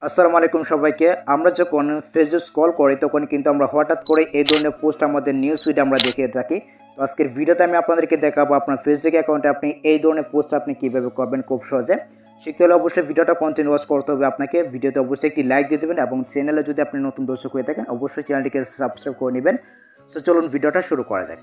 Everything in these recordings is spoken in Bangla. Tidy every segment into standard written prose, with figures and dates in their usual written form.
আসসালামু আলাইকুম সবাইকে। আমরা যখন ফেসবুক স্ক্রল করি তখন কিন্তু আমরা হঠাৎ করে এই ধরনের পোস্ট আমাদের নিউজ ফিডে আমরা দেখে থাকি। তো আজকের ভিডিওতে আমি আপনাদেরকে দেখাবো আপনার ফেসবুক অ্যাকাউন্টে আপনি এই ধরনের পোস্ট আপনি কীভাবে করবেন খুব সহজে। শিখতে হলে অবশ্যই ভিডিওটা কন্টিনিউ ওয়াচ করতে হবে আপনাকে। ভিডিওতে অবশ্যই একটি লাইক দিয়ে দেবেন এবং চ্যানেলে যদি আপনি নতুন দর্শক হয়ে থাকেন অবশ্যই চ্যানেলটিকে সাবস্ক্রাইব করে নেবেন। সো চলুন ভিডিওটা শুরু করা যাক।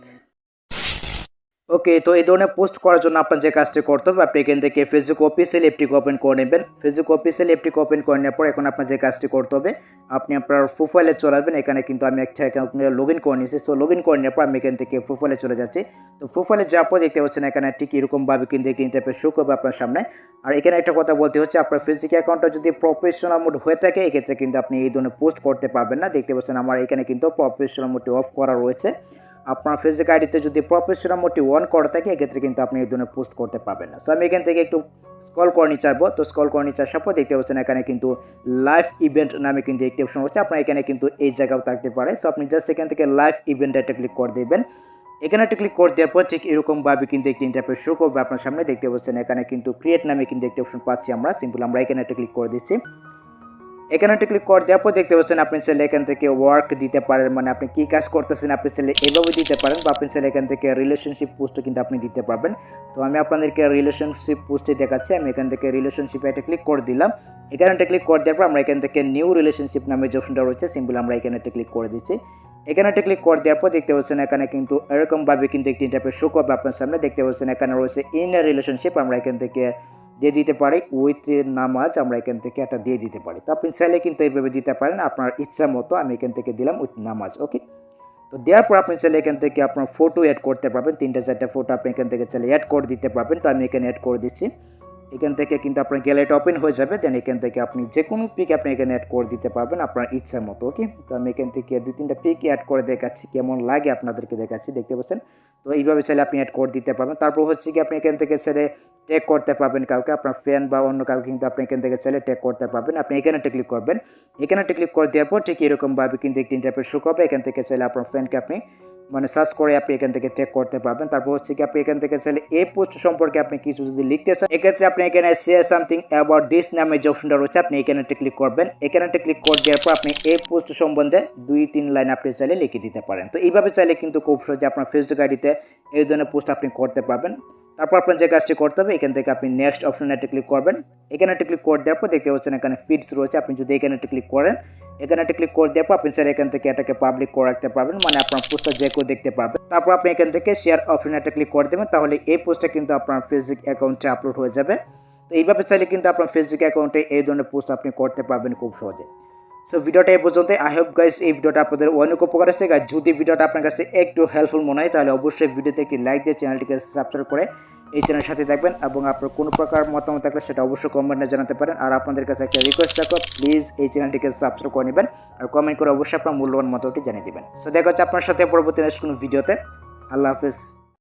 ওকে, তো এই ধরনের পোস্ট করার জন্য আপনার যে কাজটি করতে হবে, আপনি এখান থেকে ফেসবুক অফিসিয়াল অ্যাপটিকে ওপেন করে নেবেন। ফেসবুক অফিসিয়াল অ্যাপটিকে ওপেন করে নেওয়ার পর এখন আপনার যে কাজটি করতে হবে, আপনি আপনার প্রোফাইলে চলে আসবেন। এখানে কিন্তু আমি একটা অ্যাকাউন্ট লগ ইন করে নিয়েছি। সো লগ ইন করে নেওয়ার পর আমি এখান থেকে প্রোফাইলে চলে যাচ্ছি। তো প্রোফাইলে যাওয়ার পর দেখতে পাচ্ছেন এখানে ঠিক এরকমভাবে কিন্তু একটি ইন্টারফেস শো করবে আপনার সামনে। আর এখানে একটা কথা বলতে হচ্ছে, আপনার ফেসবুক অ্যাকাউন্টটা যদি প্রফেশনাল মোড হয়ে থাকে এক্ষেত্রে কিন্তু আপনি এই ধরনের পোস্ট করতে পারবেন না। দেখতে পাচ্ছেন আমার এখানে কিন্তু প্রফেশনাল মোডটি অফ করা রয়েছে। আপনার ফেসবুক আইডিতে যদি প্রফেশনাল মোডটি অন করা থাকে এক্ষেত্রে কিন্তু আপনি এই ধরনের পোস্ট করতে পারবেন না। সো আমি এখান থেকে একটু স্ক্রল করে নিয়ে আসবো। তো স্ক্রল করে নিয়ে আসার পর দেখতে পাচ্ছেন এখানে কিন্তু লাইভ ইভেন্ট নামে কিন্তু একটি অপশন হচ্ছে। আপনার এখানে কিন্তু এই জায়গাও থাকতে পারে। সো আপনি জাস্ট এখান থেকে লাইভ ইভেন্টে একটা ক্লিক করে দেবেন। এখানে একটা ক্লিক করে দেওয়ার পর ঠিক এরকমভাবে কিন্তু একটি ইন্টারফেস শো করবে আপনার সামনে। দেখতে পাচ্ছেন এখানে কিন্তু ক্রিয়েট নামে কিন্তু একটি অপশন পাচ্ছি আমরা। সিম্পল আমরা এখানে একটা ক্লিক করে দিচ্ছি। এখানে একটা ক্লিক করে দেওয়ার পর দেখতে পাচ্ছেন আপনি চাইলে এখান থেকে ওয়ার্ক দিতে পারেন, মানে আপনি কী কাজ করতেছেন আপনি চাইলে এভাবে দিতে পারেন, বা আপনি চাইলে এখান থেকে রিলেশনশিপ পোস্টও কিন্তু আপনি দিতে পারবেন। তো আমি আপনাদেরকে রিলেশনশিপ পোস্টে দেখাচ্ছি। আমি এখান থেকে রিলেশনশিপে একটা ক্লিক করে দিলাম। এখানে একটা ক্লিক করে দেওয়ার পর আমরা এখান থেকে নিউ রিলেশনশিপ নামে যে অপশনটা রয়েছে সিম্পল আমরা এখানে একটা ক্লিক করে দিচ্ছি। এখানে একটা ক্লিক করে দেওয়ার পর দেখতে পাচ্ছেন এখানে কিন্তু এরকমভাবে কিন্তু একটি ইন্টারফেস শো করবে আপনার সামনে। দেখতে পাচ্ছেন এখানে রয়েছে ইন এ রিলেশনশিপ, আমরা এখান থেকে দিয়ে দিতে পারি উইথ নামাজ, আমরা এখান থেকে একটা দিয়ে দিতে পারি। তো আপনি চাইলে কিন্তু এইভাবে দিতে পারেন আপনার ইচ্ছা মতো। আমি এখান থেকে দিলাম উইথ নামাজ। ওকে, তো দেওয়ার পর আপনি চাইলে এখান থেকে আপনার ফটো অ্যাড করতে পারবেন। 3-4টা ফটো আপনি এখান থেকে চাইলে অ্যাড করে দিতে পারবেন। তো আমি এখানে অ্যাড করে দিচ্ছি। এখান থেকে কিন্তু আপনার গ্যালারিটা ওপেন হয়ে যাবে। দেন এখান থেকে আপনি যে কোনো পিক আপনি এখানে অ্যাড করে দিতে পারবেন আপনার ইচ্ছা মতো। ওকে, তো আমি এখান থেকে 2-3টা পিক অ্যাড করে দেখাচ্ছি, কেমন লাগে আপনাদেরকে দেখাচ্ছি। দেখতে পাচ্ছেন, তো এইভাবে চাইলে আপনি অ্যাড করে দিতে পারবেন। তারপর হচ্ছে কি আপনি এখান থেকে চাইলে ট্যাগ করতে পারবেন কাউকে, আপনার ফ্রেন্ড বা অন্য কাউকে কিন্তু আপনি এখান থেকে চাইলে ট্যাগ করতে পারবেন। আপনি এখানে একটা ক্লিক করবেন। এখানে একটা ক্লিক করে দেওয়ার পর ঠিক এরকমভাবে কিন্তু একটি ইন্টারফেস শো করবে। এখান থেকে চাইলে আপনার ফ্রেন্ডকে আপনি মানে সার্চ করে আপনি এখান থেকে চেক করতে পারবেন। তারপর হচ্ছে কি আপনি এখান থেকে চাইলে এই পোস্ট সম্পর্কে আপনি কিছু যদি লিখতে চান এক্ষেত্রে আপনি এখানে শেয়ার সামথিং অ্যাবাউট দিস নামে যে অপশনটা রয়েছে আপনি এখানে একটা ক্লিক করবেন। এখানে একটা ক্লিক করে দেওয়ার পর আপনি এই পোস্ট সম্বন্ধে 2-3 লাইন আপনি চাইলে লিখে দিতে পারেন। তো এইভাবে চাইলে কিন্তু খুব সহজে আপনার ফেসবুক আইডিতে এই ধরনের পোস্ট আপনি করতে পারবেন। তারপর আপনার যে কাজটি করতে হবে এখান থেকে আপনি নেক্সট অপশনে একটা ক্লিক করবেন। এখানে একটা ক্লিক করে দেওয়ার পর দেখতে পাচ্ছেন এখানে ফিডস রয়েছে। আপনি যদি এখানে একটা ক্লিক করেন, এখানে একটা ক্লিক করে দেওয়ার পর আপনি চাইলে এখান থেকে এটাকে পাবলিক করে রাখতে পারবেন, মানে আপনার পোস্টটা যে কেউ দেখতে পারবেন। তারপর আপনি এখান থেকে শেয়ার অপশনে একটা ক্লিক করে দেবেন, তাহলে এই পোস্টটা কিন্তু আপনার ফেসবুক অ্যাকাউন্টে আপলোড হয়ে যাবে। তো এইভাবে চাইলে কিন্তু আপনার ফেসবুক অ্যাকাউন্টে এই ধরনের পোস্ট আপনি করতে পারবেন খুব সহজে। সো ভিডিওটা এই পর্যন্ত। আই হোপ গাইস এই ভিডিওটা আপনাদের অনেক উপকার আছে। গাইস যদি ভিডিওটা আপনার কাছে একটু হেল্পফুল মনে হয় তাহলে অবশ্যই ভিডিওতে একটি লাইক দিয়ে চ্যানেলটিকে সাবস্ক্রাইব করে এই চ্যানেলের সাথে থাকবেন, এবং আপনার কোনো প্রকার মতামত থাকলে সেটা অবশ্যই কমেন্টে জানাতে পারেন। আর আপনাদের কাছে একটা রিকোয়েস্ট থাকো, প্লিজ এই চ্যানেলটিকে সাবস্ক্রাইব করে নেবেন আর কমেন্ট করে অবশ্যই আপনার মূল্যবান মতামতটি জানিয়ে দেবেন। সো দেখা হচ্ছে আপনার সাথে পরবর্তী নেক্সট কোনো ভিডিওতে। আল্লাহ হাফেজ।